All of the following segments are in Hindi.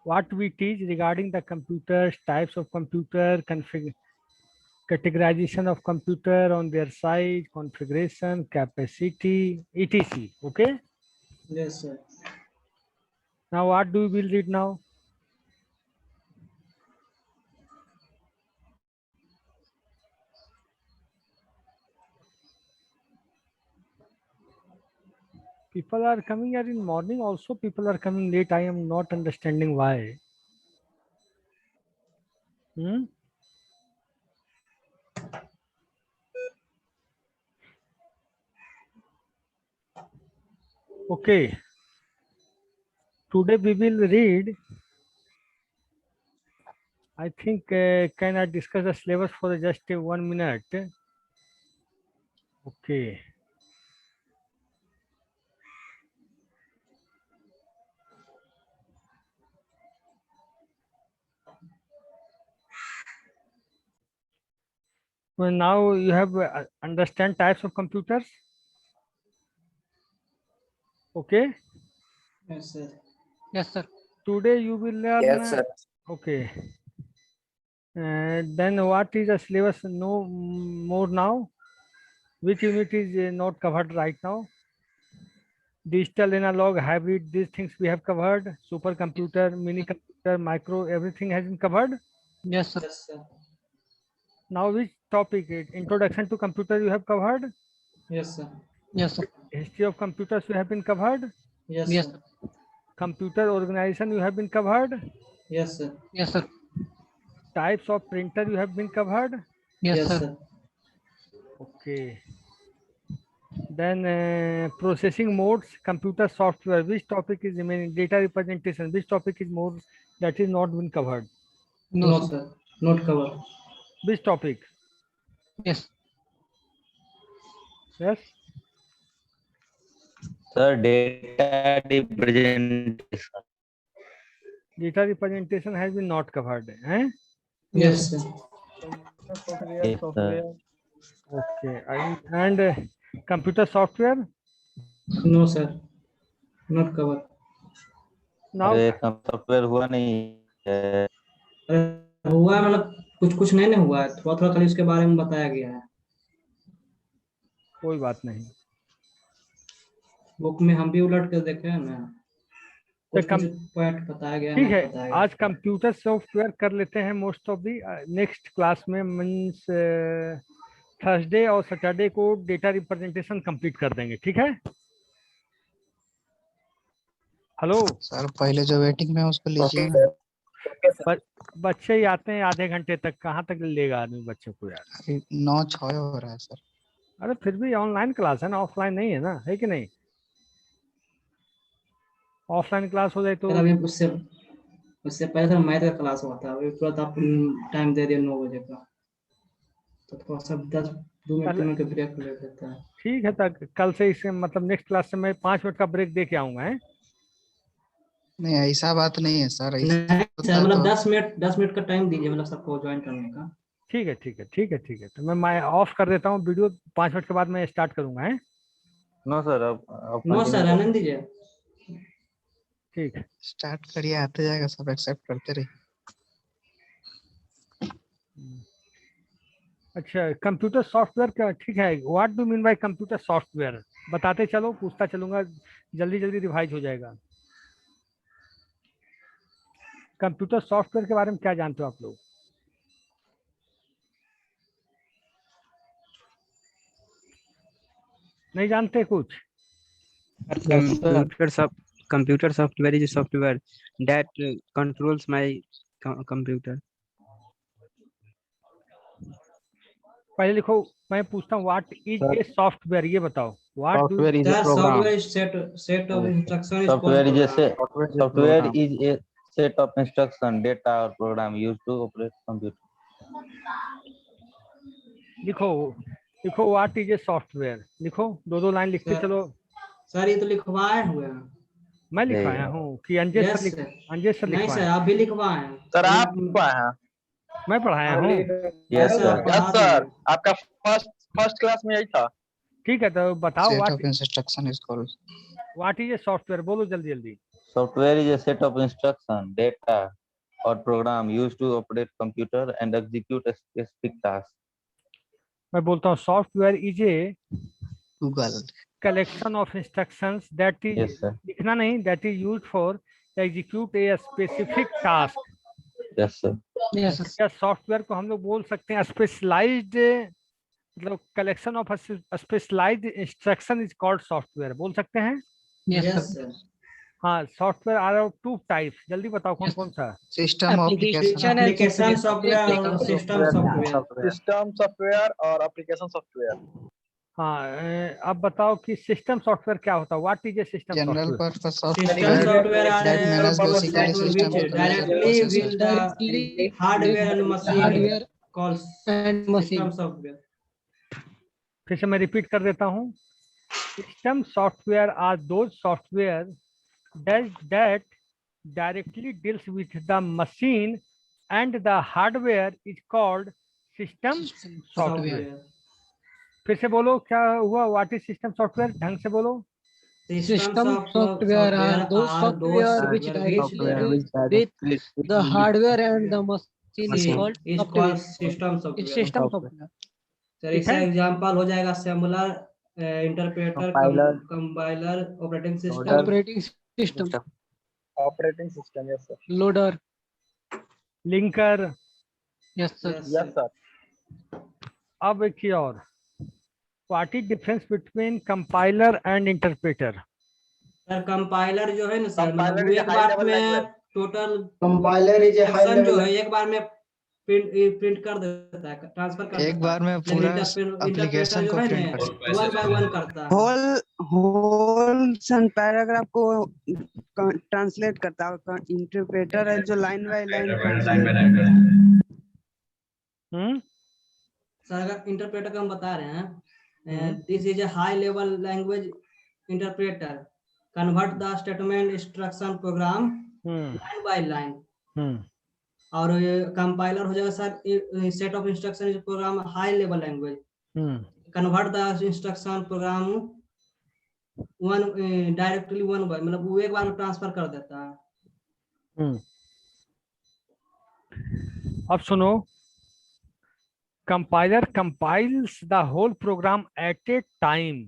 what we teach regarding the computers, types of computer, categorization of computer on their size, configuration, capacity, etc. Okay. Yes, sir. Now what do we will read now? People are coming here in morning also, people are coming late. I am not understanding why. Hmm? Okay. Today we will read, I think, can I discuss the syllabus for just 1 minute? Okay. Well, now you have understand types of computers. Okay. Yes, sir. Yes, sir. Today you will learn. Yes, sir. Okay. Then what is the syllabus? No more now. Which unit is not covered right now? Digital, analog, hybrid. These things we have covered. Supercomputer, mini computer, micro. Everything has been covered. Yes, sir. Yes, sir. Now which topic? Introduction to computer you have covered. Yes, sir. Yes, sir. History of computers you have been covered. Yes, Yes, sir. sir. Computer organization you have been covered. Yes, sir. Yes, sir. Types of printer you have been covered. Yes, Yes, sir. sir. Okay. Then processing modes, computer software. Which topic is remaining? Data representation. Which topic is more that is not been covered? No, No, sir. sir. Not covered. Which topic? Yes. Yes. Sir, data representation. Data representation has been not covered. Eh? Yes, sir. Software, Yes, software. Okay. And computer software. No, sir. Not covered. Now अरे सॉफ्टवेयर हुआ नहीं है। अरे हुआ है, मतलब कुछ कुछ नहीं ना हुआ है, थोड़ा थोड़ा खाली उसके बारे में बताया गया है। कोई बात नहीं। बुक में हम भी उलट कर देखे हैं ना, कुछ कुछ पॉइंट बताया गया, ठीक नहीं है, बताया गया। आज कंप्यूटर सॉफ्टवेयर कर लेते हैं most of the. Next class में मीन्स थर्सडे और सैटरडे को डेटा रिप्रेजेंटेशन कंप्लीट कर देंगे। ठीक है। हेलो सर, पहले जो वेटिंग में है उसको लीजिए ना। बच्चे ही आते हैं आधे घंटे तक, कहाँ तक लेगा आदमी बच्चों को यार। 9:06 हो रहा है सर। अरे फिर भी ऑनलाइन क्लास है ना, ऑफलाइन नहीं है ना, है कि नहीं? ऑफलाइन क्लास हो जाए तो सर अभी उससे उससे पहले सर मैथ का क्लास हुआ था, अभी तुरंत आप टाइम दे दिए 9 बजे का, तो थोड़ा सा 2 मिनट 3 मिनट का ब्रेक ले लेता है। ठीक है, तक कल से इसे मतलब नेक्स्ट क्लास से मैं 5 मिनट का ब्रेक दे के आऊंगा। है नहीं, ऐसा बात नहीं है सर। सर मतलब 10 मिनट का टाइम दीजिए, मतलब सबको ज्वाइन करने का। ठीक है, ठीक है, ठीक है, ठीक है। तो मैं ऑफ कर देता हूँ वीडियो, 5 मिनट के बाद मैं स्टार्ट करूंगा। है नो सर, अब नो सर, आनंद दीजिए। ठीक है, स्टार्ट करिए, आते जाएगा, सब एक्सेप्ट करते रहिए। अच्छा, कंप्यूटर सॉफ्टवेयर का ठीक है। What do mean by computer software बताते चलो, पूछता चलूंगा, जल्दी जल्दी रिवाइज हो जाएगा। कंप्यूटर सॉफ्टवेयर के बारे में क्या जानते हो आप लोग? नहीं जानते कुछ? Computer software is a software that controls my computer. पहले लिखो, मैं पूछता हूँ व्हाट इज ए सॉफ्टवेयर, ये बताओ। What do software is a program. Software is set of instruction software is a set of instruction, data और program used to operate computer. लिखो, लिखो व्हाट इज ए सॉफ्टवेयर, लिखो, 2-2 लाइन लिखते चलो। सर ये तो लिखवाए हुए हैं। मैं लिखवाया हूँ कि अंजय सर नहीं लिखवाए? सर, आप भी लिखवाए हैं। सर आप लिखवाए हैं? मैं पढ़ाया हूँ। यस सर, यस सर, आपका फर्स्ट क्लास में यही था। ठीक है, तो बताओ set of instruction is called. What is a software, बोलो जल्दी जल्दी। Software is a set of instruction, data, or program used to operate computer and execute a specific task. मैं बोलता हूँ software is A Google collection of instructions that is Yes, sir. लिखना नहीं, that is used for execute a specific task. Yes, sir. Yes, sir. या सॉफ्टवेयर को हम लोग बोल सकते हैं स्पेशलाइज्ड, मतलब collection of specialized instruction is called software, बोल सकते हैं। Yes, Yes, sir. sir. हाँ, software are of two types, जल्दी बताओ कौन कौन सा। System Application and Application software और application system software. System software और एप्लीकेशन सॉफ्टवेयर। हाँ, अब बताओ कि सिस्टम सॉफ्टवेयर क्या होता है, what is a system general software? Purpose System software software are that manage basically that will system which directly will the Directly hardware and machine hardware calls and machine. system software. फिर से मैं रिपीट कर देता हूँ, system software are those software that directly deals with the machine and the hardware is called system software. फिर से बोलो क्या हुआ, व्हाट इज सिस्टम सॉफ्टवेयर, ढंग से बोलो। System software are those software which directly deal with the hardware and the machine is called is software. called system software. It's system software. Sir इसका एग्जांपल हो जाएगा सिमुलर, interpreter, compiler, operating system. Operating system, operating system. Yes sir. loader. Linker. Yes, sir. Yes sir. अब एक चीज और, what is difference between compiler and interpreter? Sir compiler जो है ना सर, Compiler मतलब is a एक high बार level में language. Total compiler is a high function जो लेवल, है एक बार में प्रिंट कर देता है, ट्रांसफर कर देता है। एक बार में लेकिन पूरा इंटरप्रेटर एप्लीकेशन जो को है प्रिंट ना, कर सकते वन बाय वन करता है। होल पैराग्राफ को ट्रांसलेट करता है, इंटरप्रेटर है जो लाइन बाय लाइन ट्रांसलेट करता है। सर अगर इंटरप्रेटर का हम बता रहे हैं, this is a high level language interpreter convert the statement instruction program line by line. और कंपाइलर हो जाएगा sir set of instruction is program high level language convert the instruction program one directly one by, मतलब वो एक बार में ट्रांसफर कर देता है। अब सुनो, compiler compiles the whole program at a time.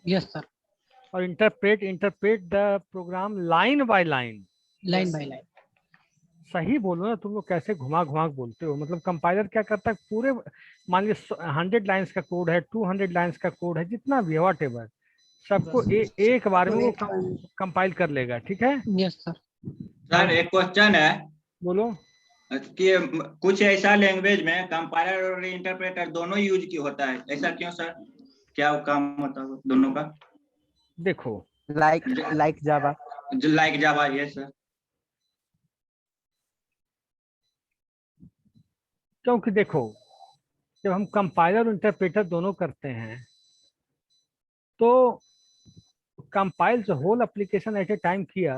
Yes, sir. और interpret the program line by line. Line by line. सही बोलो ना, तुम लोग कैसे घुमा घुमा के बोलते हो। मतलब कंपाइलर क्या करता है, पूरे मान लीजिए 100 लाइंस का कोड है, 200 लाइंस का कोड है, जितना भी है व्हाटएवर, सबको एक बार में वो कंपाइल कर लेगा। ठीक है, Yes, sir. सर एक क्वेश्चन है बोलो। कि कुछ ऐसा लैंग्वेज में कंपाइलर और इंटरप्रेटर दोनों यूज की होता है, ऐसा क्यों सर? क्या काम होता है दोनों का? देखो, लाइक जावा। जो लाइक जावा, ये सर। क्योंकि देखो, जब हम कंपाइलर और इंटरप्रेटर दोनों करते हैं तो compile whole application at a time किया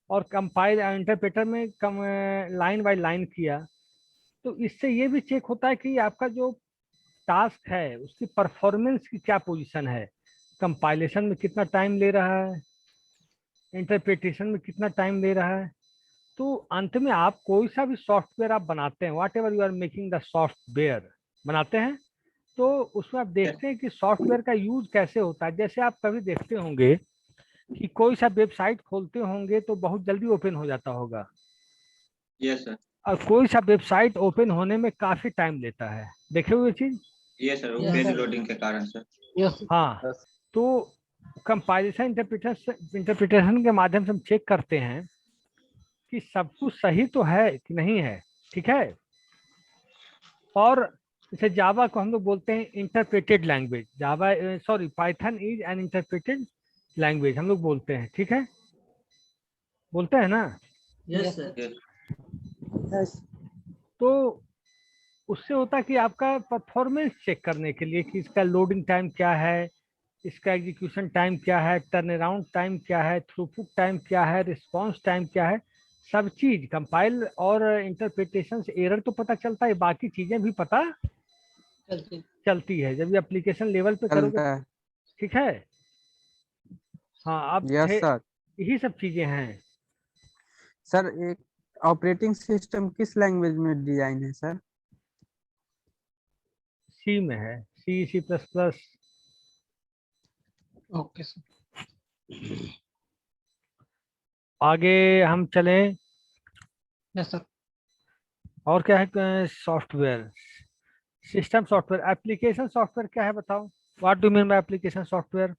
और कंपाइल इंटरप्रेटर में लाइन बाय लाइन किया, तो इससे ये भी चेक होता है कि आपका जो टास्क है उसकी परफॉर्मेंस की क्या पोजीशन है, कंपाइलेशन में कितना टाइम ले रहा है, इंटरप्रिटेशन में कितना टाइम ले रहा है। तो अंत में आप कोई सा भी सॉफ्टवेयर आप बनाते हैं, whatever you are making the software बनाते हैं, तो उसमें आप देखते हैं कि सॉफ्टवेयर का यूज कैसे होता है। जैसे आप कभी देखते होंगे कि कोई सा वेबसाइट खोलते होंगे तो बहुत जल्दी ओपन हो जाता होगा, यस सर। और कोई सा वेबसाइट ओपन होने में काफी टाइम लेता है, देखे हुए चीज। ये sir, Yes, page sir. Loading के कारण सर। Yes. हाँ, तो कंपाइलेशन इंटरप्रिटेशन के माध्यम से हम चेक करते हैं कि सब कुछ सही तो है कि नहीं है। ठीक है, और जैसे जावा को हम लोग बोलते हैं interpreted language, Java sorry Python is an interpreted language हम लोग बोलते हैं। ठीक है, बोलते हैं ना। Yes sir. तो उससे होता है कि आपका परफॉर्मेंस चेक करने के लिए कि इसका लोडिंग टाइम क्या है, इसका एग्जीक्यूशन टाइम क्या है, टर्न अराउंड टाइम क्या है, थ्रूपुट टाइम क्या है, रिस्पांस टाइम क्या है, सब चीज कंपाइल और इंटरप्रिटेशन से एरर तो पता चलता है, बाकी चीजें भी पता चलती है जब ये एप्लीकेशन लेवल पे करोगे। ठीक है, हाँ। अब यस सर। यही सब चीजें हैं। सर एक ऑपरेटिंग सिस्टम किस लैंग्वेज में डिजाइन है सर? सी में है, सी, C++। Okay sir. आगे हम चलें। Yes sir. और क्या है? Software, system software, application software क्या है बताओ? What do mean by application software?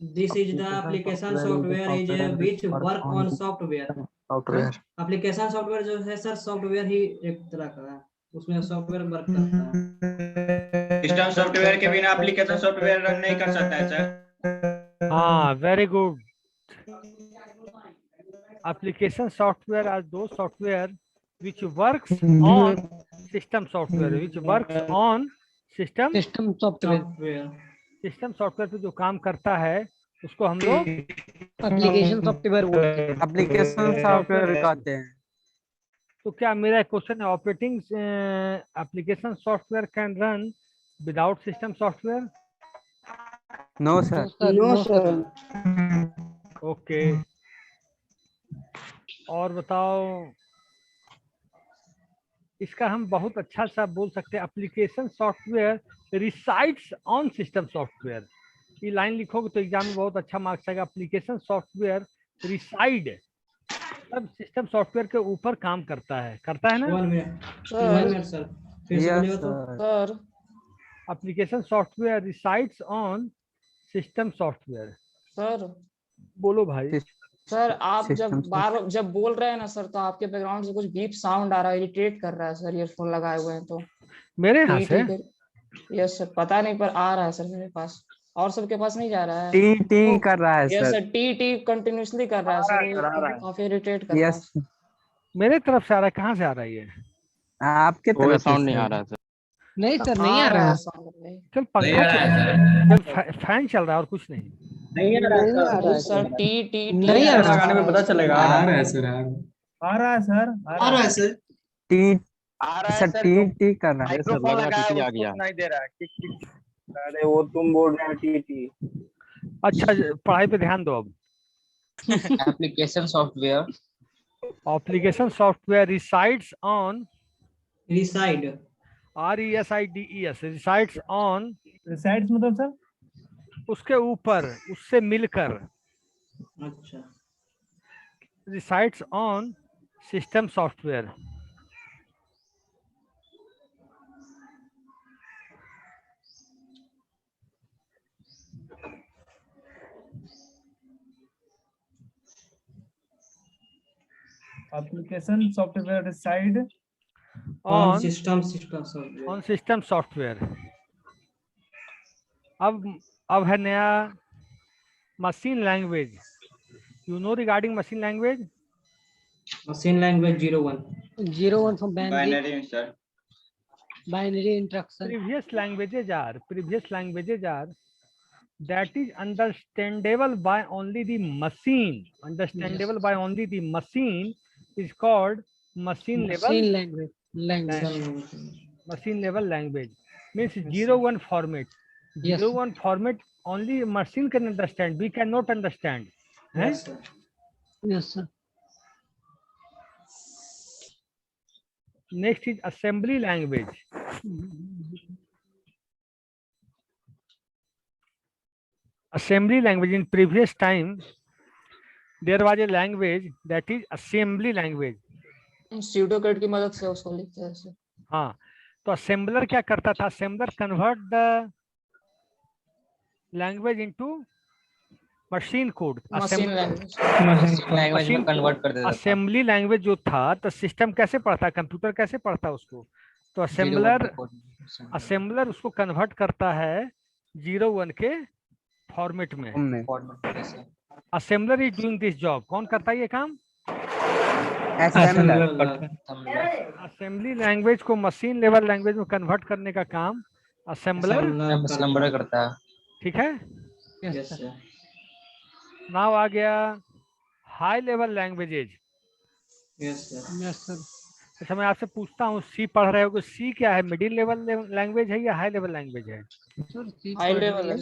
This is the application software is which work on software. Application software जो है सर, सॉफ्टवेयर ही एक तरह का है, उसमें सॉफ्टवेयर वर्क करता है। सिस्टम सॉफ्टवेयर के बिना एप्लीकेशन सॉफ्टवेयर रन नहीं कर सकता है सर। हाँ, very good. Application software are those software which works on system software, which works on system software. System software पे जो काम करता है उसको हम लोग एप्लीकेशन सॉफ्टवेयर बोलते हैं। एप्लीकेशन सॉफ्टवेयर कहते हैं। तो क्या मेरा क्वेश्चन है, operating application software can run without system software? No sir. No sir. Okay, और बताओ। इसका हम बहुत अच्छा सा बोल सकते हैं, application software resides on system software. ये लाइन लिखोगे तो एग्जाम में बहुत अच्छा मार्क्स आएगा। एप्लीकेशन सॉफ्टवेयर रिसाइड सब सिस्टम सॉफ्टवेयर के ऊपर काम करता है ना? 1 मिनट सर, फिर से बोलिए तो। Sir application software resides on system software. Sir बोलो भाई। सर आप जब बोल रहे हैं ना सर, तो आपके बैकग्राउंड से कुछ बीप साउंड आ रहा है, इरिटेट कर रहा है सर। ईयरफोन लगाए हुए हैं तो मेरे यहाँ से? यस सर, पता नहीं पर आ रहा है सर मेरे पास, और सबके पास नहीं जा रहा है। टी कर रहा है yes sir. Sir, T continuously कर रहा है सर, काफी इरिटेट कर रहा है। यस, मेरे तरफ से आ रहा है। कहाँ से आ रही है? आपके तरफ साउंड नहीं आ रहा है सर। नहीं सर, नहीं आ रहा है। चल पंखा चल, फैन चल रहा है और कुछ नहीं। नहीं आ रहा है सर टी नहीं आ रहा, गाने में पता चलेगा। आ रहा है सर। आ रहा है सर, आ रहा है सर। टी सर टी कर रहा है। माइक्रोफोन लगाया टीटी आ उसको गया। सुनाई दे रहा है। टिक टिक। अरे वो तुम बोल रहे हो टीटी। अच्छा, पढ़ाई पे ध्यान दो अब। Application software resides on, reside, RESIDES, resides on, resides मतलब सर उसके ऊपर, उससे मिलकर। अच्छा, resides on system software. Application software reside on on system software. On system software. अब है नया machine language. You know regarding machine language? Machine language 01 from binary sir. binary instruction. Previous languages are that is understandable by only the machine. Understandable by only the machine is called machine level language. Machine level language means 01 format. Yes. 01 format only machine can understand. We cannot understand. Yes, sir. Yes sir. Next is assembly language. Assembly language, in previous time there was a language that is assembly language. pseudocode की मदद से उसको लिखते हैं सर। हाँ, तो assembler क्या करता था? Assembler convert the language into machine code. Machine language में कन्वर्ट कर देता था। असेंबली लैंग्वेज जो था तो सिस्टम कैसे पढ़ता, कंप्यूटर कैसे पढ़ता उसको? तो असेंबलर उसको कन्वर्ट करता है 01 के फॉर्मेट में। Assembler is doing this job. कौन करता है ये काम? असेंबली लैंग्वेज को मशीन लेवल लैंग्वेज में कन्वर्ट करने का काम असेंबलर करता है। ठीक है। Yes, sir. नाउ आ गया high level languages. Yes, sir. Yes sir. अच्छा, मैं आपसे पूछता हूँ, सी पढ़ रहे हो, सी क्या है? मिडिल लेवल लैंग्वेज है या हाई लेवल लैंग्वेज है? हाई लेवल है।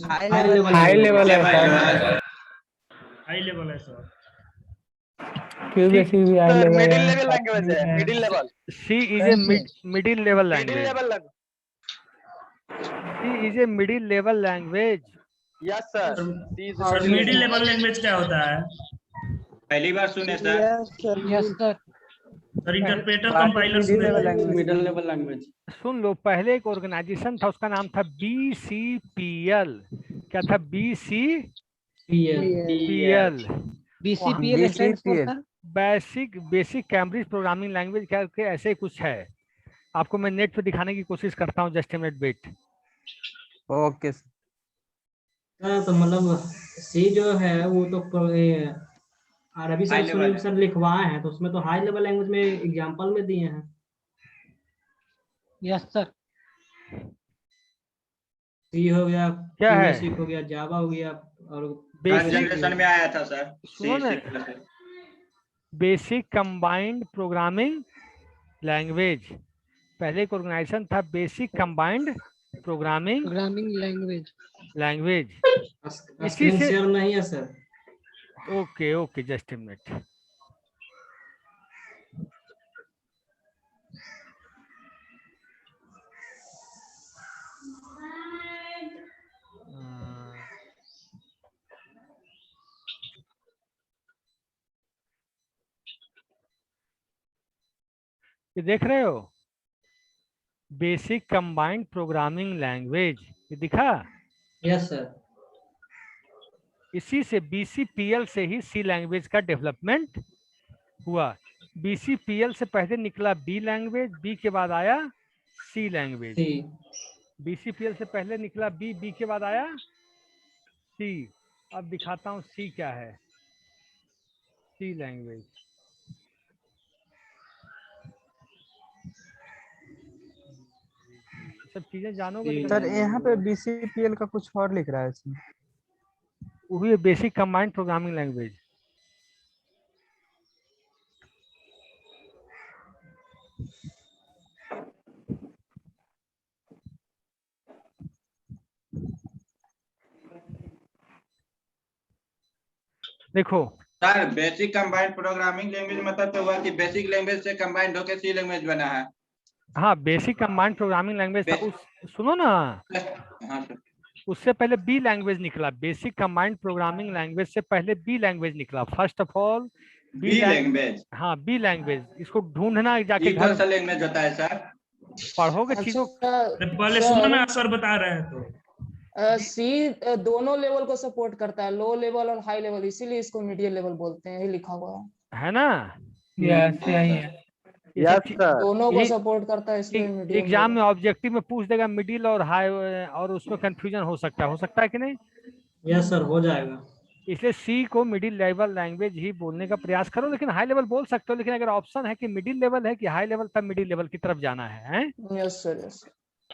हाई लेवल है सर। बेसिक भी हाई लेवल मिडिल है, लेवल लैंग्वेज है, middle level. C is a middle level language. C is a middle level language. Yes sir. Sir middle level language क्या होता है? पहली बार सुने सर। Yes sir. Sir interpreter compiler middle level language. सुन लो, पहले एक ऑर्गेनाइजेशन था, उसका नाम था BCPL। क्या था? BCPL। Basic Cambridge programming language करके ऐसे कुछ है। आपको मैं नेट पे दिखाने की कोशिश करता हूँ, just a minute wait. Okay तो मतलब सी जो है वो तो अरबी सर लिखवाए हैं, तो उसमें तो हाई लेवल लैंग्वेज में एग्जांपल में दिए हैं। Yes sir. सी हो गया, क्या है? बेसिक हो गया, जावा हो गया, और थर्ड जनरेशन में आया था सर। सुनो ना, बेसिक कंबाइंड प्रोग्रामिंग लैंग्वेज। पहले एक ऑर्गेनाइजेशन था बेसिक कंबाइंड प्रोग्रामिंग लैंग्वेज। इसी से शेयर नहीं है sir. Okay just a minute. ये देख रहे हो, बेसिक कंबाइंड प्रोग्रामिंग लैंग्वेज, ये दिखा? Yes sir. इसी से BCPL से ही C लैंग्वेज का डेवलपमेंट हुआ। BCPL से पहले निकला B लैंग्वेज, B के बाद आया C लैंग्वेज। BCPL से पहले निकला B के बाद आया C। अब दिखाता हूँ C क्या है। C लैंग्वेज, सब चीजें जानोगे सर। यहाँ पे BCPL का कुछ और लिख रहा है इसमें। वही बेसिक कंबाइंड प्रोग्रामिंग लैंग्वेज। देखो sir, basic combined programming language मतलब तो हुआ कि बेसिक लैंग्वेज से कंबाइंड होकर सी लैंग्वेज बना है। हाँ, बेसिक कंबाइंड प्रोग्रामिंग लैंग्वेज था। सुनो ना, हाँ सर। उससे पहले B लैंग्वेज निकला। बेसिक कंबाइंड प्रोग्रामिंग लैंग्वेज से पहले B लैंग्वेज निकला। First of all B language. हाँ, B लैंग्वेज। इसको ढूंढना जाके कौन सा लैंग्वेज होता है सर? पढ़ोगे चीजों। पहले सुनो ना, सर बता रहे हैं तो। सी दोनों लेवल को सपोर्ट करता है, लो लेवल और हाई लेवल, इसीलिए इसको मीडियम लेवल बोलते हैं, ये लिखा हुआ है ना? दोनों को सपोर्ट करता है, इसलिए मीडियम। एग्जाम में ऑब्जेक्टिव में पूछ देगा मिडिल और हाई, और उसमें कंफ्यूजन हो सकता है कि नहीं? यस सर, हो जाएगा। इसलिए सी को मिडिल लेवल लैंग्वेज ही बोलने का प्रयास करो, लेकिन हाई लेवल बोल सकते हो। लेकिन अगर ऑप्शन है कि मिडिल लेवल है कि हाई लेवल, तब मिडिल लेवल की तरफ जाना है। Yes sir, yes.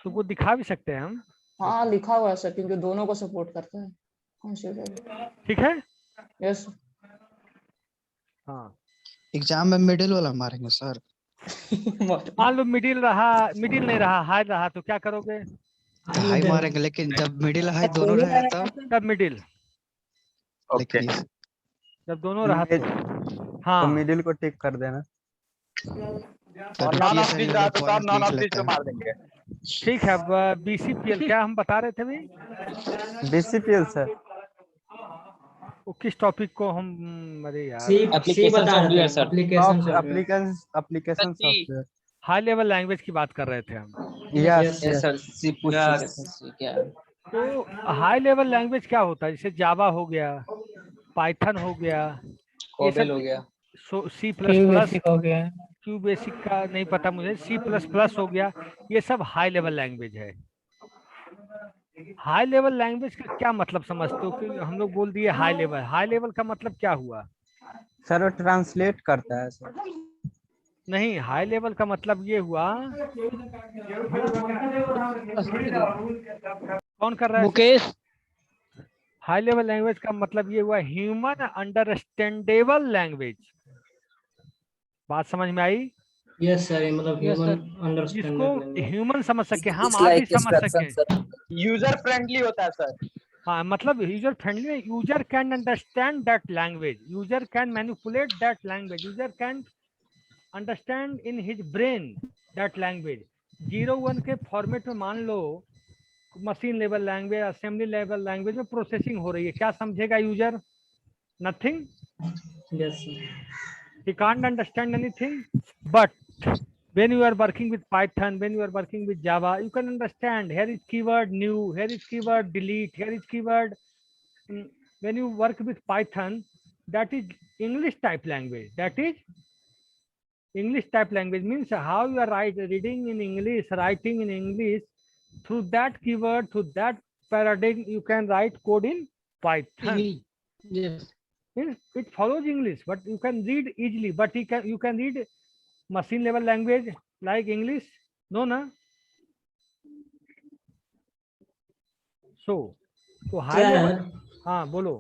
तो वो दिखा भी सकते हैं हम। हाँ, लिखा हुआ है सर, क्योंकि दोनों को सपोर्ट करता है। ठीक है। यस। हाँ, एग्जाम में मिडिल वाला मारेंगे सर। मान लो मिडिल नहीं रहा, हाई रहा, तो क्या करोगे? हाई मारेंगे, लेकिन जब मिडिल हाई दोनों रहे तब मिडिल। लेकिन जब दोनों रहा तो हाँ, तो मिडिल को टिक कर देना। और नॉन ऑफ दिस रहा तो नॉन ऑफ दिस पे मार देंगे। ठीक है। अब BCPL क्या हम बता रहे थे भाई? BCPL सर, वो किस टॉपिक को हम? अरे यार, application software. High level language की बात कर रहे थे हम। Yes sir. तो हाई लेवल लैंग्वेज क्या होता है? जैसे जावा हो गया, पाइथन हो गया, कोबेल हो गया, C++ हो गया, क्यू बेसिक का नहीं पता मुझे, C++ हो गया, ये सब हाई लेवल लैंग्वेज है। हाई लेवल लैंग्वेज का क्या मतलब समझते हो? कि हम लोग बोल दिए हाई लेवल। हाई लेवल का मतलब क्या हुआ सर? वो ट्रांसलेट करता है सर। नहीं, हाई लेवल का मतलब ये हुआ। कौन कर रहा है? मुकेश। हाई लेवल लैंग्वेज का मतलब ये हुआ ह्यूमन अंडरस्टैंडेबल लैंग्वेज। बात समझ में आई? यस सर, मतलब ह्यूमन जिसको अंडरस्टैंडिंग, ह्यूमन समझ सके, हम आप भी समझ सके। यूजर फ्रेंडली होता है सर। हाँ मतलब user friendly, user can understand that language, user can manipulate that language, user can understand in his brain that language. 0-1 के फॉर्मेट में मान लो machine level language, assembly level language में प्रोसेसिंग हो रही है, क्या समझेगा user? Nothing. Yes, sir. He can't understand anything. But when you are working with Python, when you are working with Java, you can understand here is keyword new, here is keyword delete, here is keyword. When you work with Python, that is English type language. That is English type language means how you are reading in English, writing in English. Through that keyword, through that paradigm, you can write code in Python. Yes. It follows English, but you can read easily. But you can read machine level language like English? No, na? So high level, हाँ बोलो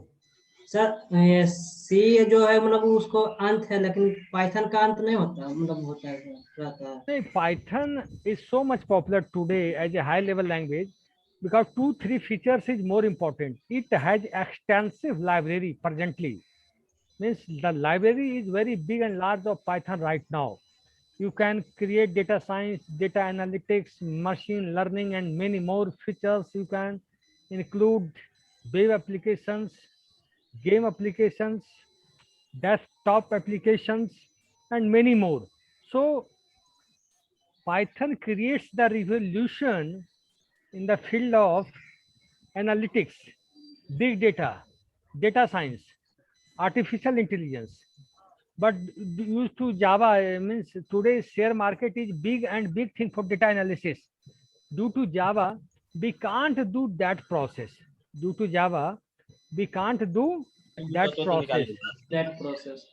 सर। ये सी जो है मतलब उसको अंत है, लेकिन पाइथन का अंत नहीं होता, मतलब होता है रहता है। नहीं, Python is so much popular today as a high level language because 2-3 features is more important. It has extensive library presently. Means the library is very big and large of Python right now. You can create data science, data analytics, machine learning, and many more features. You can include web applications, game applications, desktop applications, and many more. So Python creates the revolution in the field of analytics, big data, data science, artificial intelligence. But used to Java means today's share market is big and big thing for data analysis. Due to Java, we can't do that process. Due to Java, we can't do that process. That process.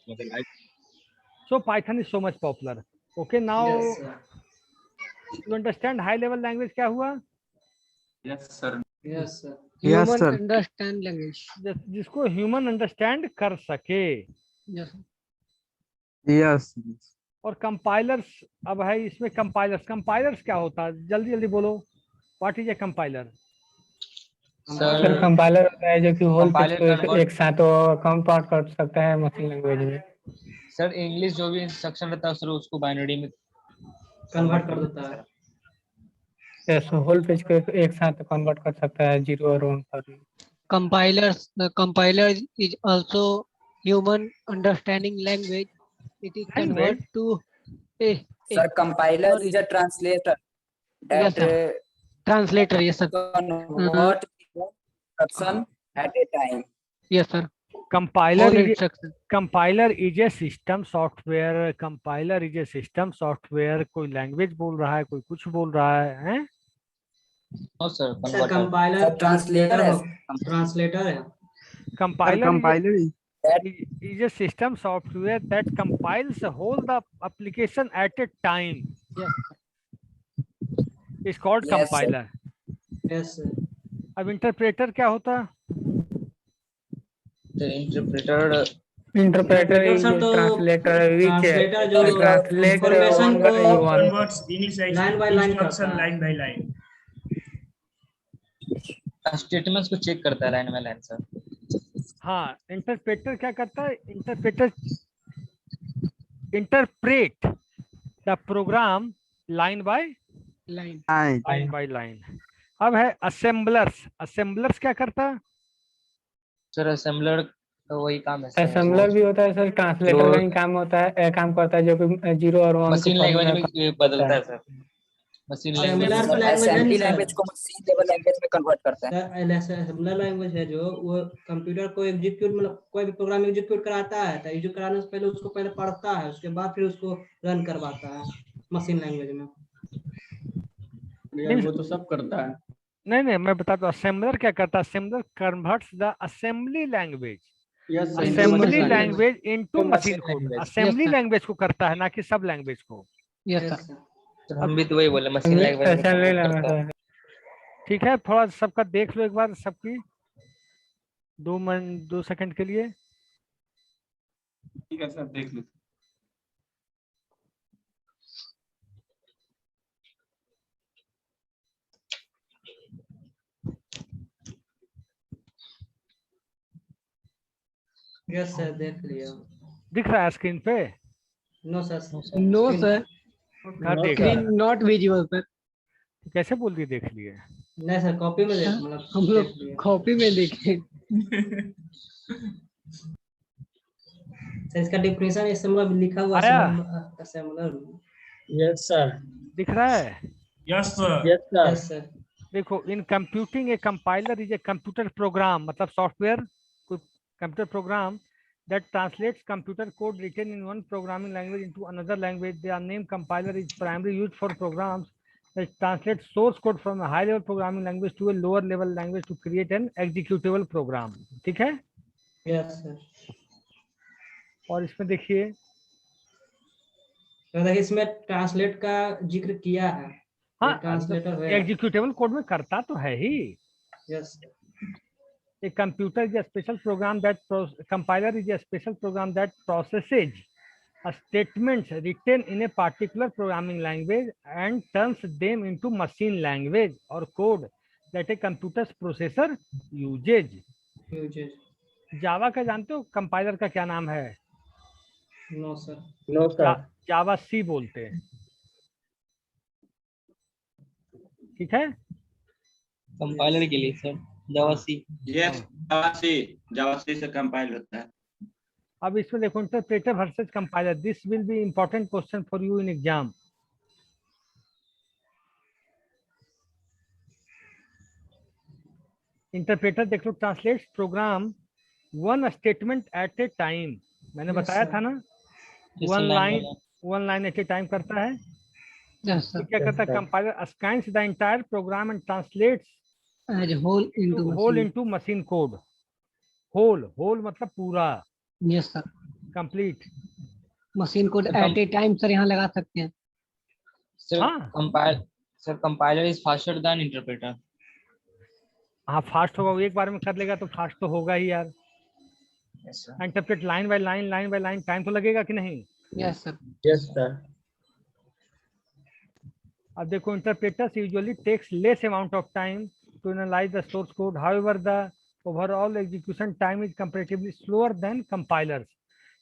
So Python is so much popular. Okay, now Yes, sir. you understand high level language क्या हुआ? Yes, sir. Yes, sir. Human sir. understand language. जिसको human understand कर सके. Yes. Yes. और कंपाइलर्स, अब है इसमें कंपाइलर्स क्या होता है? जल्दी जल्दी बोलो, what is A compiler? Sir compiler होता है जो कि होल पेज को एक साथ कंपार्ट कर सकता है मशीन लैंग्वेज में। सर इंग्लिश जो भी इंस्ट्रक्शन रहता है सर उसको बाइनरी में कन्वर्ट कर देता है। यस, होल पेज को एक साथ कन्वर्ट कर सकता है 0 और 1 पर। Compiler is also human understanding language. It is convert to a Sir, compiler is a translator. Yes, sir. Translator, yes, sir. Convert instruction at a time. Yes, sir. Compiler All is instructions. compiler is a system software. Compiler is a system software. कोई लैंग्वेज बोल रहा है, कोई कुछ बोल रहा है, हैं? No sir, sir compiler translator है, ट्रांसलेटर है। Compiler is a system software that compiles the whole the application at a time. Yes. It's called Yes, compiler. Yes, sir. अब इंटरप्रेटर क्या होता है? इंटरप्रेटर इज ट्रांसलेटर which जो translate इंफॉर्मेशन one by को one. Converts English line by line instruction करता है। line by line. स्टेटमेंट्स को चेक करता है लाइन बाय लाइन सर। हाँ, इंटरप्रेटर क्या करता है? Interpreter interpret the program line by line. अब है असेंबलर्स। असेंबलर्स क्या करता है? सर असेंबलर का वही काम है सर। असेंबलर भी होता है सर, ट्रांसलेटर का ही काम होता है, काम करता है जो कि 0 और 1 मशीन लैंग्वेज में बदलता है सर। मशीन असेंबली लैंग्वेज को मशीन लेवल लैंग्वेज में कन्वर्ट करता है। असेंबलर लैंग्वेज है जो वो कंप्यूटर को एग्जीक्यूट, मतलब कोई भी प्रोग्राम एग्जीक्यूट कराता है तो एग्जीक्यूट कराने से पहले उसको पहले पढ़ता है, उसके बाद फिर उसको रन करवाता है मशीन लैंग्वेज में। वो तो सब करता है। नहीं, मैं बताता हूँ असेंबलर क्या करता है। Assembler converts the assembly language into machine code. Assembly language को करता है, ना कि सब लैंग्वेज को। Yes, sir. हम भी तो वही बोले मशीन लैंग्वेज। ठीक है, थोड़ा सबका देख लो एक बार, सबकी 2 सेकंड के लिए। ठीक है सर, देख लो। यस सर देख लिया। दिख रहा है स्क्रीन पे? No sir. नो सर, कहाँ देख रहा स्क्रीन है? Not visible sir. कैसे बोल दिए देख लिए? नहीं सर कॉपी में देख मतलब हम देख लोग लिया। कॉपी में देखे। सर इसका डेफिनेशन इस समय लिखा हुआ आया? असेंबलर। Yes sir. दिख रहा है? Yes sir. Yes sir. Yes sir. देखो, in computing a compiler is a computer program, मतलब software, computer program that translates computer code written in one programming language into another language. Their name compiler is primarily used for programs that translate source code from a high level programming language to a lower level language to create an executable program. ठीक है? Yes sir. और इसमें देखिए, तो देखिए इसमें ट्रांसलेट का जिक्र किया है। हाँ, ट्रांसलेटर है। एग्जीक्यूटेबल कोड में करता तो है ही। Yes. A computer is a special program that compiler is a special program that processes a statements written in a particular programming language and turns them into machine language or code that a computer's processor uses. Java का जानते हो कंपाइलर का क्या नाम है? No sir. No sir. Javac बोलते हैं। ठीक है? कंपाइलर के लिए सर जावा सी। यस जावा सी से कंपाइल होता है। अब इसमें देखो, interpreter versus compiler, this will be important question for you in exam. Interpreter देख लो, translates program one statement at a time, मैंने बताया था ना, one line at a time करता है। क्या करता है? Compiler scans the entire program and translates whole into machine code. whole मतलब पूरा। Yes sir. Complete machine code at a time sir यहाँ लगा सकते हैं। Sir compiler is faster than interpreter. हाँ फास्ट होगा, वो एक बार में कर लेगा तो फास्ट तो होगा ही यार। Interpret line by line time तो लगेगा कि नहीं? Yes sir. Yes sir. अब देखो, interpreters usually takes less amount of time to analyze the source code. However, the overall execution time is comparatively slower than compilers.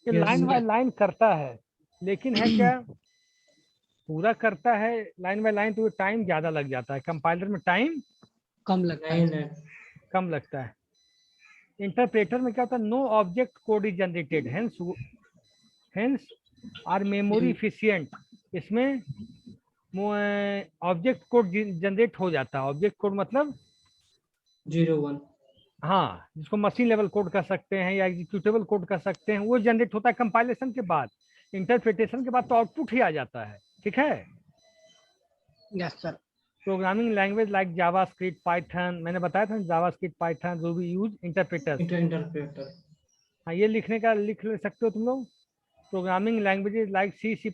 ये लाइन बाय लाइन करता है, लेकिन है क्या, पूरा करता है लाइन बाय लाइन तो टाइम ज्यादा लग जाता है। कंपाइलर में टाइम कम लगता है। कम लगता है। इंटरप्रेटर में क्या होता है? No object code is generated, hence are memory efficient. इसमें ऑब्जेक्ट कोड जनरेट हो जाता है। ऑब्जेक्ट कोड मतलब 01। हाँ, जिसको मशीन लेवल कोड कर सकते हैं या एग्जीक्यूटेबल कोड कर सकते हैं, वो जनरेट होता है कंपाइलेशन के बाद। इंटरप्रिटेशन के बाद तो आउटपुट ही आ जाता है। ठीक है? Yes sir. Programming language like JavaScript, Python, मैंने बताया था JavaScript, Python, Ruby use interpreter. हाँ, ये लिख ले सकते हो तुम लोग। प्रोग्रामिंग लैंग्वेजेस लाइक सी, C++,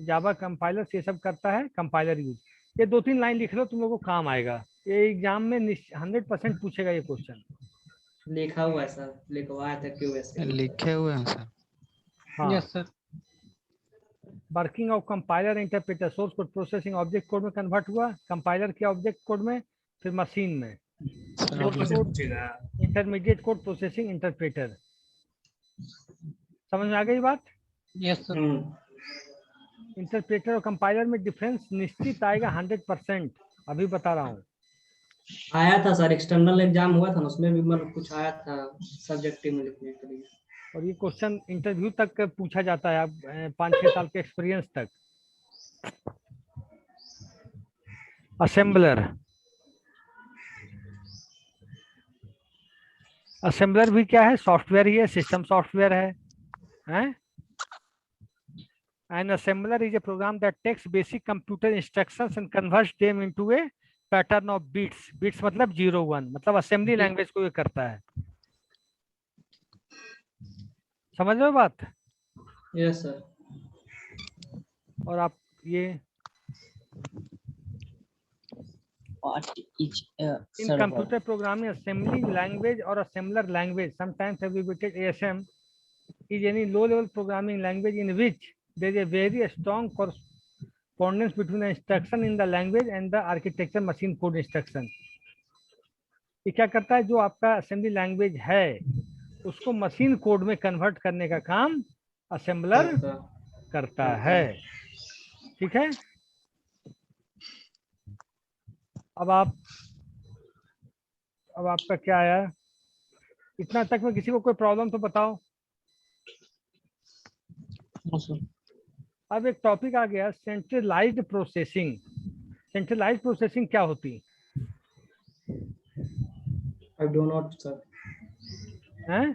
जावा कंपाइलर, ये सब करता है कंपाइलर यूज। ये 2-3 लाइन लिख लो, तुम लोगों को काम आएगा। ये एग्जाम में 100% पूछेगा ये क्वेश्चन। लिखा हुआ है सर, लिखवाया था क्यों ऐसे लिखे हुए हैं सर। हाँ। Yes sir. Working of compiler interpreter, source code processing object code में कन्वर्ट हुआ, कंपाइलर के ऑब्जेक्ट कोड में, फिर मशीन में। Intermediate code processing interpreter. समझ में आ गई बात? Yes sir. इंटरप्रेटर और कंपाइलर में डिफरेंस निश्चित आएगा 100%, अभी बता रहा हूँ। आया था सर, एक्सटर्नल एग्जाम हुआ था ना, उसमें भी मतलब कुछ आया था सब्जेक्टिव में लिखने के लिए। और ये क्वेश्चन इंटरव्यू तक पूछा जाता है, अब 5-6 साल के एक्सपीरियंस तक। असेंबलर भी क्या है? सॉफ्टवेयर ही है, सिस्टम सॉफ्टवेयर है? An assembler is a program that takes basic computer instructions and converts them into a pattern of bits. Bits मतलब 0-1, मतलब असेंबली लैंग्वेज को ये करता है। समझ रहे हो बात? Yes sir. और आप ये in computer programming, assembly language or assembler language, sometimes abbreviated ASM, is any low-level programming language in which there is a very strong correspondence between the instruction in the language and the architecture machine code instruction. ये क्या करता है? जो आपका असेंबली लैंग्वेज है उसको मशीन कोड में कन्वर्ट करने का काम असेंबलर करता है। ठीक है, अब आपका क्या आया? इतना तक में किसी को कोई प्रॉब्लम तो बताओ। अब एक टॉपिक आ गया सेंट्रलाइज्ड प्रोसेसिंग। सेंट्रलाइज्ड प्रोसेसिंग क्या होती? I don't know sir. हैं?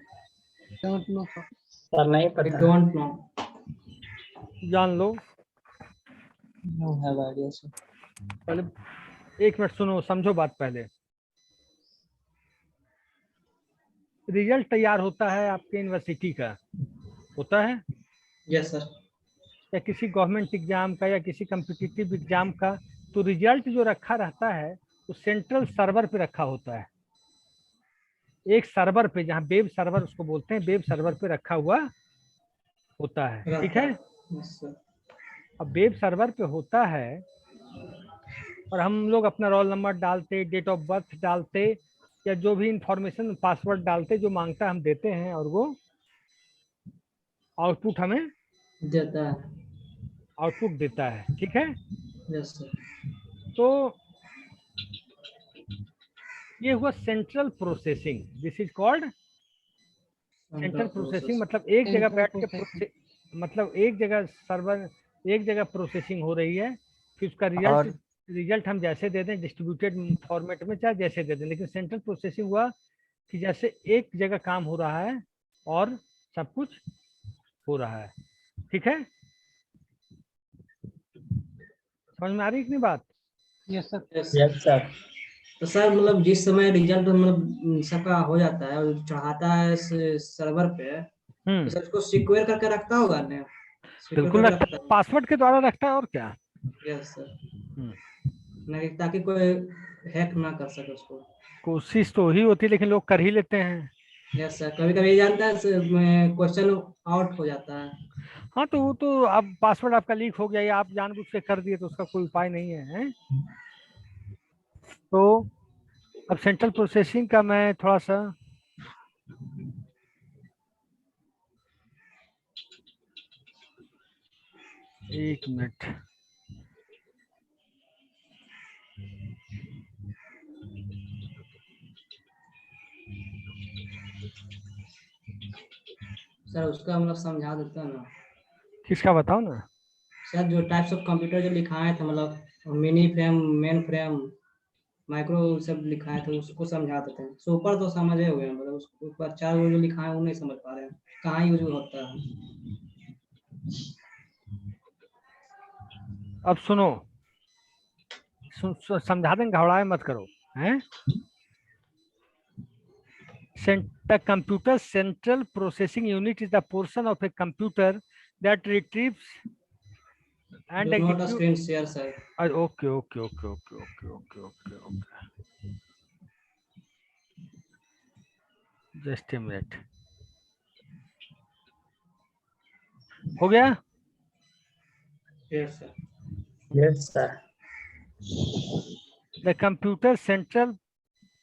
डोंट नो सर नहीं आई पता। Don't know. जान लो। No have idea sir. पहले 1 मिनट सुनो, समझो बात पहले। रिजल्ट तैयार होता है आपके यूनिवर्सिटी का, होता है? Yes sir. या किसी गवर्नमेंट एग्जाम का या किसी कम्पिटिटिव एग्जाम का, तो रिजल्ट जो रखा रहता है वो सेंट्रल सर्वर पे रखा होता है। एक सर्वर पे, जहाँ वेब सर्वर उसको बोलते हैं, वेब सर्वर पे रखा हुआ होता है। ठीक है, यस सर। अब वेब सर्वर पे होता है और हम लोग अपना रोल नंबर डालते, डेट ऑफ बर्थ डालते, या जो भी इंफॉर्मेशन, पासवर्ड डालते, जो मांगता है हम देते हैं, और वो आउटपुट हमें देता है। आउटपुट देता है। ठीक है, यस सर। तो ये हुआ central processing. This is called central processing. मतलब एक जगह बैठ के मतलब एक जगह सर्वर, एक जगह प्रोसेसिंग हो रही है, फिर उसका रिजल्ट हम जैसे दे दें डिस्ट्रीब्यूटेड फॉर्मेट में, चाहे जैसे दे दें। लेकिन सेंट्रल प्रोसेसिंग हुआ कि जैसे एक जगह काम हो रहा है और सब कुछ हो रहा है। ठीक है, समझ में आ रही है कि नहीं बात? Yes sir. Yes sir. तो सर मतलब जिस समय रिजल्ट मतलब सबका हो जाता है और चढ़ाता है सर्वर पे, तो सर उसको सिक्योर करके रखता होगा ना? बिल्कुल रखता है, पासवर्ड के द्वारा रखता है, और क्या। Yes sir. नहीं, ताकि कोई हैक ना कर सके उसको। कोशिश तो ही होती है, लेकिन लोग कर ही लेते हैं। Yes sir. कभी कभी जानता है क्वेश्चन आउट हो जाता है। हाँ, तो वो तो अब पासवर्ड आपका लीक हो गया या आप जानबूझ के कर दिए, तो उसका कोई उपाय नहीं है, तो अब सेंट्रल प्रोसेसिंग का मैं थोड़ा सा एक मिनट। सर उसका मतलब समझा देता ना। किसका बताओ ना? सर जो टाइप्स ऑफ कंप्यूटर जो लिखाए थे, मतलब mini frame, main frame, micro सब लिखाए थे, उसको समझा देते हैं। सुपर तो समझे हुए हैं, मतलब उसके ऊपर 4 जो लिखा है वो नहीं समझ पा रहे हैं कहाँ यूज होता है। अब सुनो, समझा देंगे, घबराए मत करो, हैं? The computer central processing unit is the portion of a computer that retrieves and Do not screen share, sir. Okay. Just a minute. हो गया? Yes, sir. Yes, sir. The computer central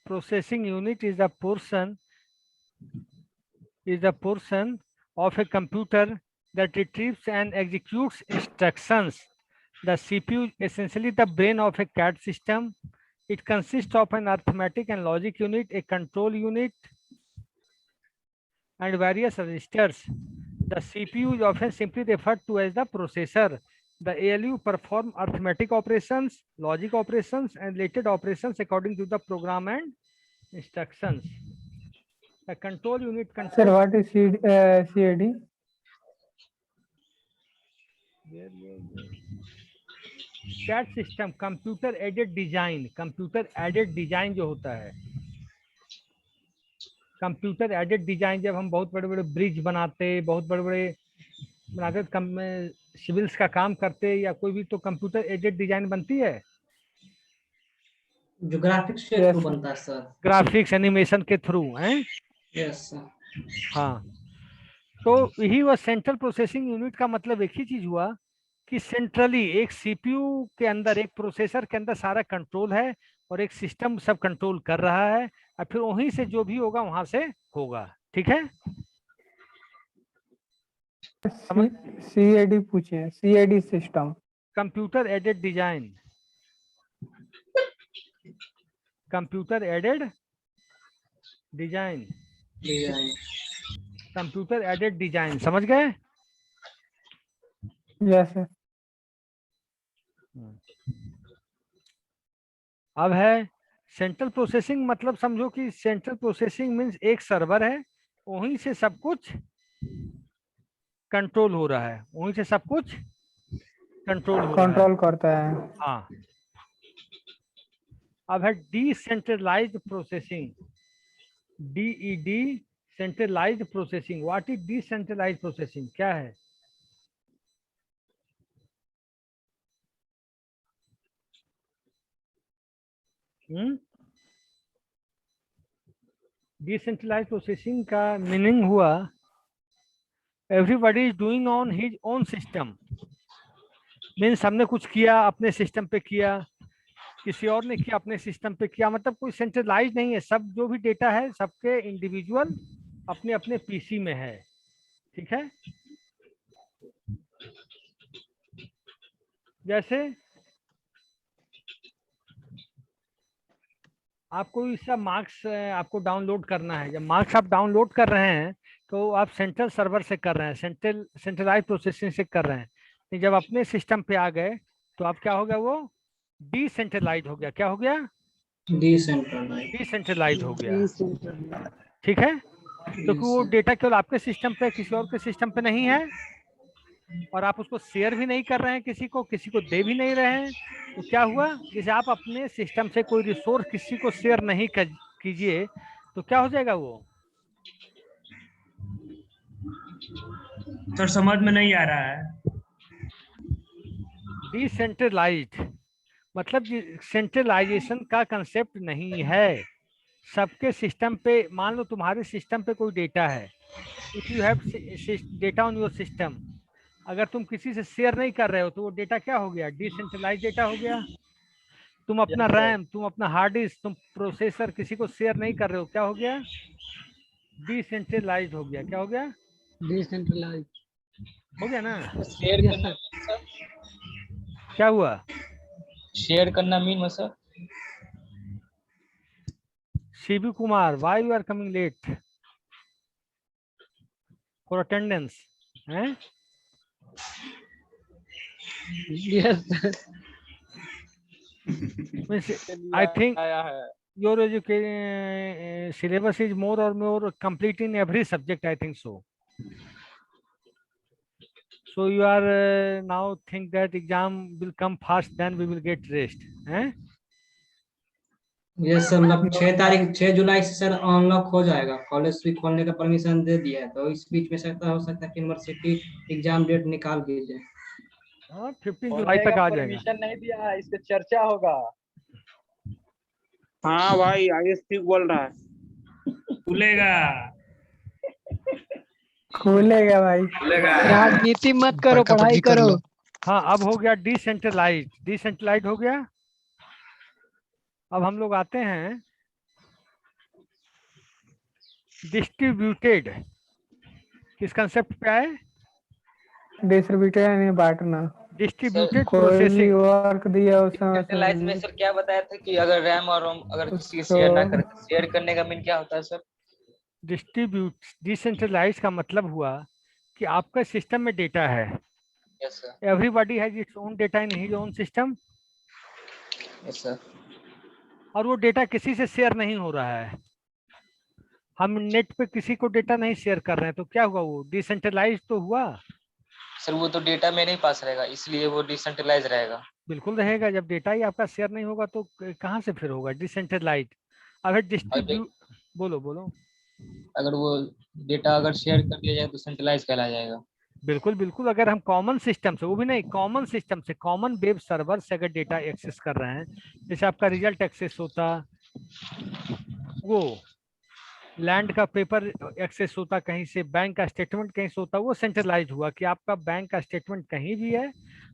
processing unit is the portion of a computer that retrieves and executes instructions. The CPU is essentially the brain of a CAD system. It consists of an arithmetic and logic unit, a control unit, and various registers. The CPU is often simply referred to as the processor. The ALU performs arithmetic operations, logic operations, and related operations according to the program and instructions. The control unit controls. Sir, what is CAD? CAD system, computer aided design. Computer aided design जो होता है, कंप्यूटर एडेड डिजाइन, जब हम बहुत बड़े बड़े ब्रिज बनाते, बहुत बड़े बड़े बनाते, सिविल्स का काम करते, या कोई भी, तो कंप्यूटर एडेड डिजाइन बनती है, जो ग्राफिक्स के थ्रू बनता है सर। ग्राफिक्स एनिमेशन के थ्रू हैं। Yes sir. हाँ, तो यही वह सेंट्रल प्रोसेसिंग यूनिट का मतलब एक ही चीज हुआ कि सेंट्रली एक सीपीयू के अंदर, एक प्रोसेसर के अंदर सारा कंट्रोल है, और एक सिस्टम सब कंट्रोल कर रहा है, और फिर वहीं से जो भी होगा वहां से होगा। ठीक है, CAD पूछे, CAD system, computer aided design, computer aided design, computer aided design, समझ गए? Yes sir. अब है सेंट्रल प्रोसेसिंग, मतलब समझो कि सेंट्रल प्रोसेसिंग मीन्स एक सर्वर है, वहीं से सब कुछ कंट्रोल हो रहा है, वहीं से सब कुछ कंट्रोल हो रहा है। कंट्रोल करता है। हाँ। अब है decentralized processing, DED centralized processing. What is decentralized processing, क्या है? डिसेंट्रलाइज्ड प्रोसेसिंग का मीनिंग हुआ everybody is doing on his own system, means हमने कुछ किया अपने सिस्टम पे किया, किसी और ने किया अपने सिस्टम पे किया, मतलब कोई सेंट्रलाइज नहीं है, सब जो भी डेटा है सबके इंडिविजुअल अपने अपने पीसी में है। ठीक है, जैसे आपको इसका मार्क्स आपको डाउनलोड करना है, जब मार्क्स आप डाउनलोड कर रहे हैं तो आप सेंट्रल सर्वर से कर रहे हैं, सेंट्रलाइज प्रोसेसिंग से कर रहे हैं। जब अपने सिस्टम पे आ गए तो आप क्या हो गया, वो डिसेंट्रलाइज हो गया। क्या हो गया? डिसेंट्रलाइज हो गया। ठीक है, क्योंकि वो डेटा केवल आपके सिस्टम पे, किसी और के सिस्टम पे नहीं है, और आप उसको शेयर भी नहीं कर रहे हैं, किसी को दे भी नहीं रहे हैं। तो क्या हुआ, जैसे आप अपने सिस्टम से कोई रिसोर्स किसी को शेयर नहीं कीजिए तो क्या हो जाएगा वो? सर समझ में नहीं आ रहा है। डिसेंट्रलाइज्ड मतलब सेंट्रलाइजेशन का कंसेप्ट नहीं है। सबके सिस्टम पे, मान लो तुम्हारे सिस्टम पे कोई डेटा है, if you have data on your system, अगर तुम किसी से शेयर नहीं कर रहे हो तो वो डेटा क्या हो गया? डिसेंट्रलाइज डेटा हो गया। तुम अपना रैम, तुम अपना हार्ड डिस्क, तुम प्रोसेसर किसी को शेयर नहीं कर रहे हो, क्या हो गया? डिसेंट्रलाइज हो गया। क्या हो गया? डिसेंट्रलाइज हो गया ना? शेयर करना सर, क्या हुआ? शेयर करना mean sir. Shibu Kumar, why you are coming late for attendance? हैं? Yes. I think your education syllabus is more or more complete in every subject. I think so. So you are now think that exam will come fast, then we will get rest. हैं? यस सर, मतलब 6 जुलाई से सर अनलॉक हो जाएगा, कॉलेज भी खोलने का परमिशन दे दिया है, तो इस बीच में हो सकता है कि यूनिवर्सिटी एग्जाम डेट निकाल दीजिए। हाँ, 15 जुलाई तक आ जाएगा। परमिशन नहीं दिया, इस पे चर्चा होगा। हाँ भाई, ISP बोल रहा है। खुलेगा भाई, राजनीति मत करो, पढ़ाई करो। हाँ, अब हो गया डिसेंट्रलाइज हो गया। अब हम लोग आते हैं डिस्ट्रीब्यूटेड। किस कंसेप्ट पे आए? डिस्ट्रीब्यूटेड यानी बांटना। डिस्ट्रीब्यूटेड कोई प्रोसेसिंग वर्क दिया उसमें सेंट्रलाइज में सर क्या बताया था कि अगर रैम और रोम अगर किसी शेयर ना करे, शेयर करने का मीन क्या होता है सर? डिसेंट्रलाइज का मतलब हुआ कि आपका सिस्टम में डेटा है, yes sir, everybody has its own data in his own system, yes sir, और वो डेटा किसी से शेयर नहीं हो रहा है। हम नेट पे किसी को डेटा नहीं शेयर कर रहे हैं, तो क्या हुआ? वो डिसेंट्रलाइज तो हुआ सर। वो तो डेटा मेरे ही पास रहेगा, इसलिए वो डिसेंट्रलाइज रहेगा। बिल्कुल रहेगा, जब डेटा ही आपका शेयर नहीं होगा तो कहाँ से फिर होगा डिसेंट्रलाइज। अब डिस्ट्रीब्यूट, बोलो। अगर वो डेटा अगर शेयर कर दिया जाए तो सेंट्रलाइज कहला जाएगा। बिल्कुल, अगर हम कॉमन सिस्टम से, वो भी नहीं, कॉमन सिस्टम से, कॉमन वेब सर्वर से अगर डेटा एक्सेस कर रहे हैं, जैसे आपका रिजल्ट एक्सेस होता, वो लैंड का पेपर एक्सेस होता कहीं से, बैंक का स्टेटमेंट कहीं से होता, वो सेंट्रलाइज हुआ कि आपका बैंक का स्टेटमेंट कहीं भी है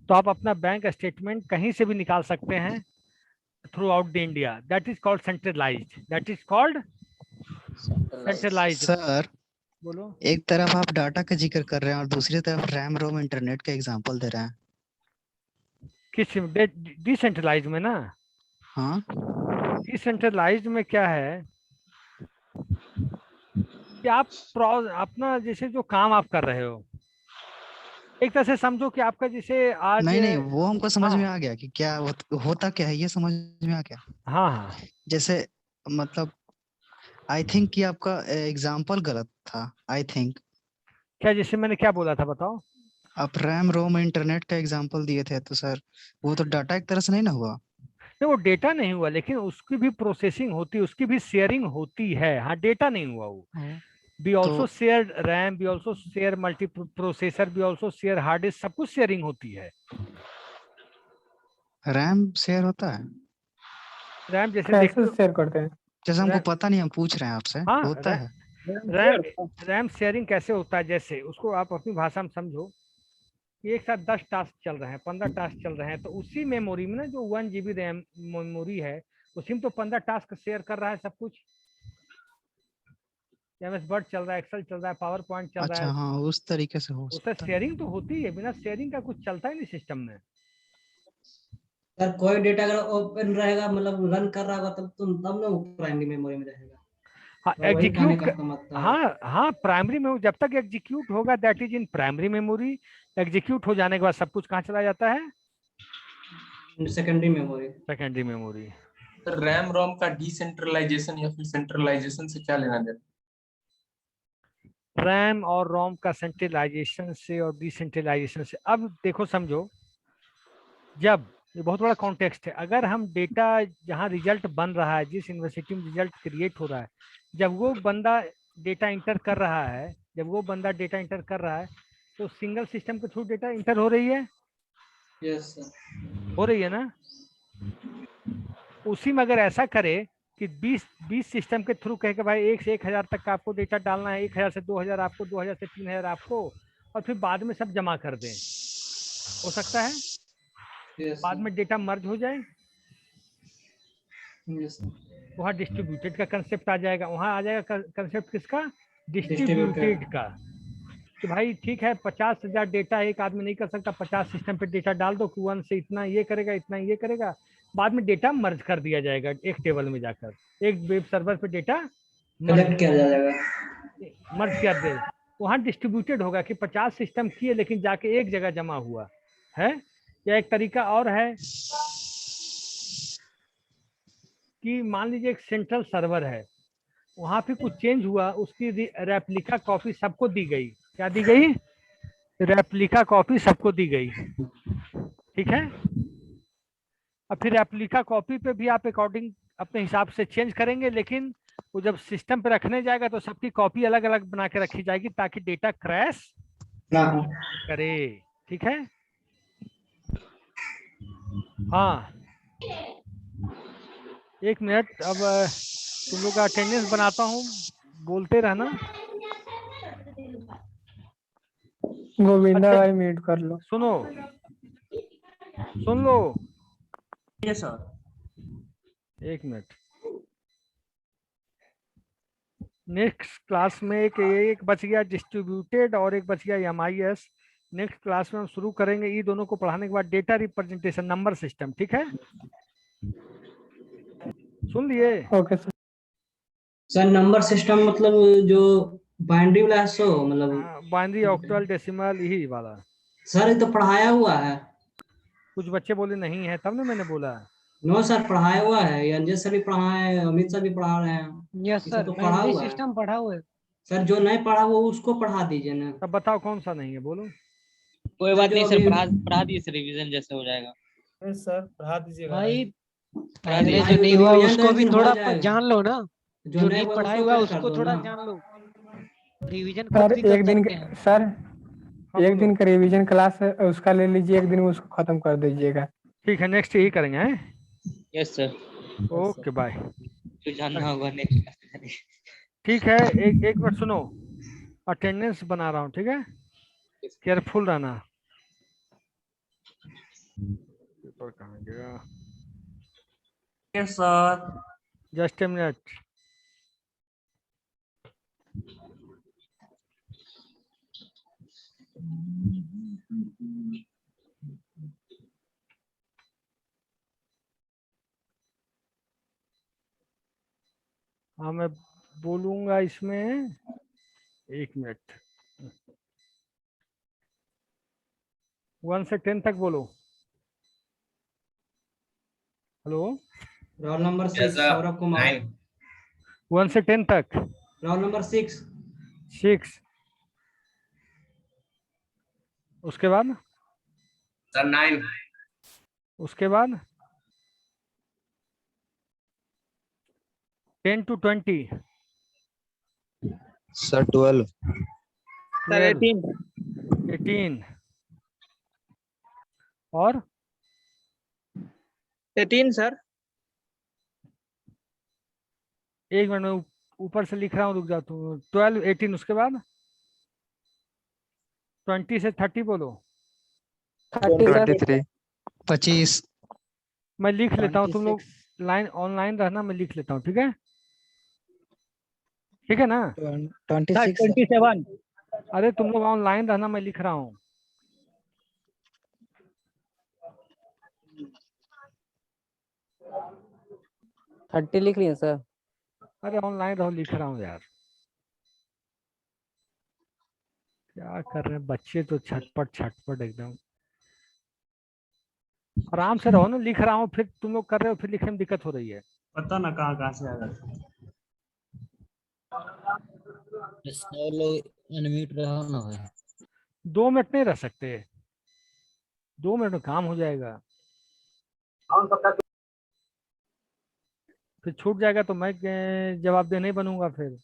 तो आप अपना बैंक स्टेटमेंट कहीं से भी निकाल सकते हैं through out the India. That is called centralised, that is called centralised. Sir बोलो। एक तरफ आप डाटा का जिक्र कर रहे हैं और दूसरी तरफ रैम रोम इंटरनेट का एग्जांपल दे रहे हैं। किस डिसेंट्रलाइज में ना? हाँ, डिसेंट्रलाइज में क्या है कि आप अपना जैसे जो काम आप कर रहे हो, एक तरह से समझो कि आपका जैसे आज नहीं वो हमको समझ हाँ में आ गया कि क्या होता क्या है, ये समझ में आ गया। हाँ हाँ जैसे मतलब आई थिंक कि आपका एग्जांपल गलत था। आई थिंक क्या, जैसे मैंने क्या बोला था बताओ। आप रैम रोम इंटरनेट का एग्जांपल दिए थे, तो सर वो तो डाटा एक तरह से नहीं ना हुआ। नहीं, वो डेटा नहीं हुआ, लेकिन उसकी भी प्रोसेसिंग होती है, उसकी भी शेयरिंग होती है। हाँ, डेटा नहीं हुआ वो। We also share RAM, we also share multi processor, we also share hard disk, सब कुछ शेयरिंग होती है। रैम शेयर होता है? रैम जैसे कैसे शेयर करते हैं? जैसे हमको पता नहीं, हम पूछ रहे हैं आपसे। हाँ, होता है रैम शेयरिंग कैसे होता है, जैसे उसको आप अपनी भाषा में समझो कि एक साथ 10 टास्क चल रहे हैं, 15 टास्क चल रहे हैं, तो उसी मेमोरी में ना जो 1 GB रैम मेमोरी है, उसी में तो 15 टास्क शेयर कर रहा है सब कुछ। MS वर्ड चल रहा है, एक्सेल चल रहा है, पावर पॉइंट चल रहा अच्छा, है। हाँ, उस तरीके से हो उससे शेयरिंग तो होती है, बिना शेयरिंग का कुछ चलता ही नहीं सिस्टम में। सर कोई डेटा अगर ओपन रहेगा, मतलब रन कर रहा होगा, तब ना वो प्राइमरी मेमोरी में रहेगा। हाँ, वही कहने एग्जीक्यूट का मतलब है। हाँ हाँ, प्राइमरी में जब तक एग्जीक्यूट होगा that is in primary memory. Execute हो जाने के बाद सब कुछ कहाँ चला जाता है? Secondary memory. Secondary memory. RAM ROM का डिसेंट्रलाइजेशन या फिर सेंट्रलाइजेशन से क्या लेना देना? रैम और रोम का सेंट्रलाइजेशन से और डिसेंट्रलाइजेशन से, अब देखो समझो, जब ये बहुत बड़ा कॉन्टेक्स्ट है, अगर हम डेटा जहाँ रिजल्ट बन रहा है, जिस यूनिवर्सिटी में रिजल्ट क्रिएट हो रहा है, जब वो बंदा डेटा इंटर कर रहा है, तो सिंगल सिस्टम के थ्रू डेटा इंटर हो रही है। Yes sir. हो रही है ना? उसी में अगर ऐसा करे कि 20 सिस्टम के थ्रू कहे कि भाई 1 से 1000 तक का आपको डेटा डालना है, 1000 से 2000 आपको, 2000 से 3000 आपको, और फिर बाद में सब जमा कर दें, हो सकता है? बाद में डेटा मर्ज हो जाए, वहाँ डिस्ट्रीब्यूटेड का कंसेप्ट आ जाएगा। वहाँ आ जाएगा कंसेप्ट किसका? डिस्ट्रीब्यूटेड का। कि भाई ठीक है, 50,000 डेटा एक आदमी नहीं कर सकता, 50 सिस्टम पे डेटा डाल दो कि 1 से इतना ये करेगा, इतना ये करेगा। बाद में डेटा मर्ज कर दिया जाएगा एक टेबल में जाकर, एक वेब सर्वर पे डेटा कलेक्ट किया जाएगा, मर्ज किया दे। वहाँ डिस्ट्रीब्यूटेड होगा कि 50 सिस्टम किए लेकिन जाके एक जगह जमा हुआ है। या एक तरीका और है कि मान लीजिए एक सेंट्रल सर्वर है, वहां पे कुछ चेंज हुआ, उसकी रेप्लिका कॉपी सबको दी गई। क्या दी गई? रेप्लिका कॉपी सबको दी गई, ठीक है। अब फिर रेप्लिका कॉपी पे भी आप अकॉर्डिंग अपने हिसाब से चेंज करेंगे, लेकिन वो जब सिस्टम पे रखने जाएगा तो सबकी कॉपी अलग अलग बना के रखी जाएगी ताकि डेटा क्रैश ना करे, ठीक है। हाँ, 1 मिनट, अब तुम लोग का अटेंडेंस बनाता हूँ, बोलते रहना। गोविंदा भाई म्यूट कर लो। सुन लो। Yes sir. 1 minute. Next class में एक बच गया डिस्ट्रीब्यूटेड और एक बच गया MIS। नेक्स्ट क्लास में हम शुरू करेंगे ये दोनों को पढ़ाने के बाद डेटा रिप्रेजेंटेशन, नंबर सिस्टम, ठीक है। सुन लिए? ओके सर नंबर सिस्टम मतलब जो बाइनरी वाला है, सो मतलब बाइनरी, ऑक्टल, डेसिमल, यही वाला। सर ये तो पढ़ाया हुआ है। कुछ बच्चे बोले नहीं है, तब ना मैंने बोला। नो सर, पढ़ाया हुआ है, अंजय सर भी पढ़ा है, अमित सर भी पढ़ा रहे हैं। यस सर, तो पढ़ा हुआ है सिस्टम पढ़ा हुआ है। सर, जो नहीं पढ़ा वो उसको पढ़ा दीजिए ना। तब बताओ कौन सा नहीं है, बोलो। कोई बात नहीं सर, पढ़ा दिए सर, रिवीजन जैसे हो जाएगा। सर पढ़ा दीजिएगा भाई पहले जो नहीं हुआ उसको भी थोड़ा जान लो ना, जो नहीं पढ़ाया हुआ उसको थोड़ा जान लो, रिवीजन सर। एक दिन का रिवीजन क्लास है, उसका ले लीजिए, एक दिन में उसको खत्म कर दीजिएगा। ठीक है, नेक्स्ट यही करेंगे हैं। Yes sir. Okay bye. जो जानना होगा नेक्स्ट। ठीक है, एक बार सुनो, अटेंडेंस बना रहा हूँ, ठीक है, केयरफुल रहना। पेपर कहाँ गया? Yes sir. Just a minute. हाँ मैं बोलूंगा इसमें, 1 मिनट, 1 से 10 तक बोलो। Hello, roll number 6 Saurabh Kumar. 1 से 10 तक। Roll number 6। 6। उसके बाद सर 9। उसके बाद 10 to 20। सर 12। सर 18। 18 और 18 सर। 1 मिनट में ऊपर से लिख रहा हूँ, रुक जा तू। 12, 18, उसके बाद 20 से 30 बोलो। 23। 25। मैं लिख लेता हूँ, तुम लोग लाइन ऑनलाइन रहना, मैं लिख लेता हूँ, ठीक है? ठीक है ना? 26। 27। अरे तुम लोग ऑनलाइन रहना, मैं लिख रहा हूँ। थर्टी लिख लिए सर। अरे ऑनलाइन रहो, लिख रहा हूँ यार। क्या कर रहे हैं बच्चे, तो छटपट छटपट एकदम। आराम से रहो ना, लिख रहा हूँ, फिर तुम लोग कर रहे हो, फिर लिखने में दिक्कत हो रही है। पता ना कहाँ कहाँ से आ जाता है। अनम्यूट रहो ना भाई। 2 मिनट नहीं रह सकते? 2 मिनट में काम हो जाएगा। फिर छूट जाएगा तो मैं जवाब दे नहीं बनूंगा फिर।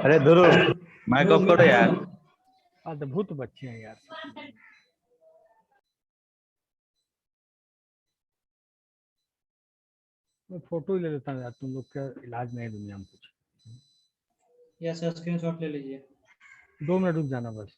अरे ध्रुव माइक ऑफ करो यार। अद्भुत बच्चे हैं यार। मैं फोटो ही ले लेता हूँ यार, तुम लोग का इलाज नहीं है दुनिया में कुछ। यस सर, स्क्रीनशॉट ले लीजिए। 2 मिनट रुक जाना बस।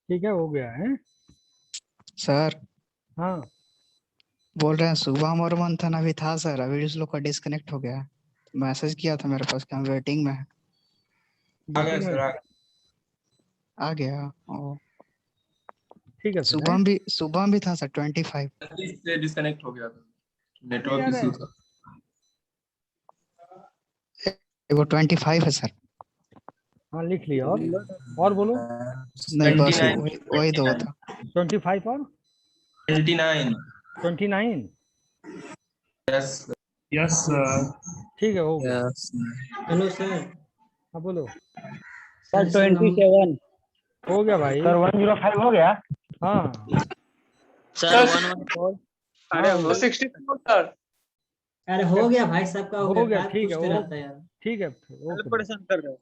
ठीक है, हो गया है। सर हाँ बोल रहे हैं शुभम और मंथन अभी था सर, अभी उस लोग का डिस्कनेक्ट हो गया। मैसेज किया था मेरे पास कि हम वेटिंग में है। आ गया सर, आ गया। आ गया। ओ ठीक है सर। शुभम भी था सर 25। से डिस्कनेक्ट हो गया था, नेटवर्क इशू था। वो 25 है सर। हाँ लिख लिया। और बोलो। नहीं बस वही दो था। 25 और 29। 29। Yes yes sir. ठीक है, हो गया। Hello sir. हाँ बोलो। सर 27 हो गया भाई। सर 105 हो गया। हाँ सर 114। अरे 64 सर। अरे हो गया भाई, सबका हो गया। क्या ठीक है, पूछते रहता है यार। ठीक है, ओके। परेशान कर रहे हो।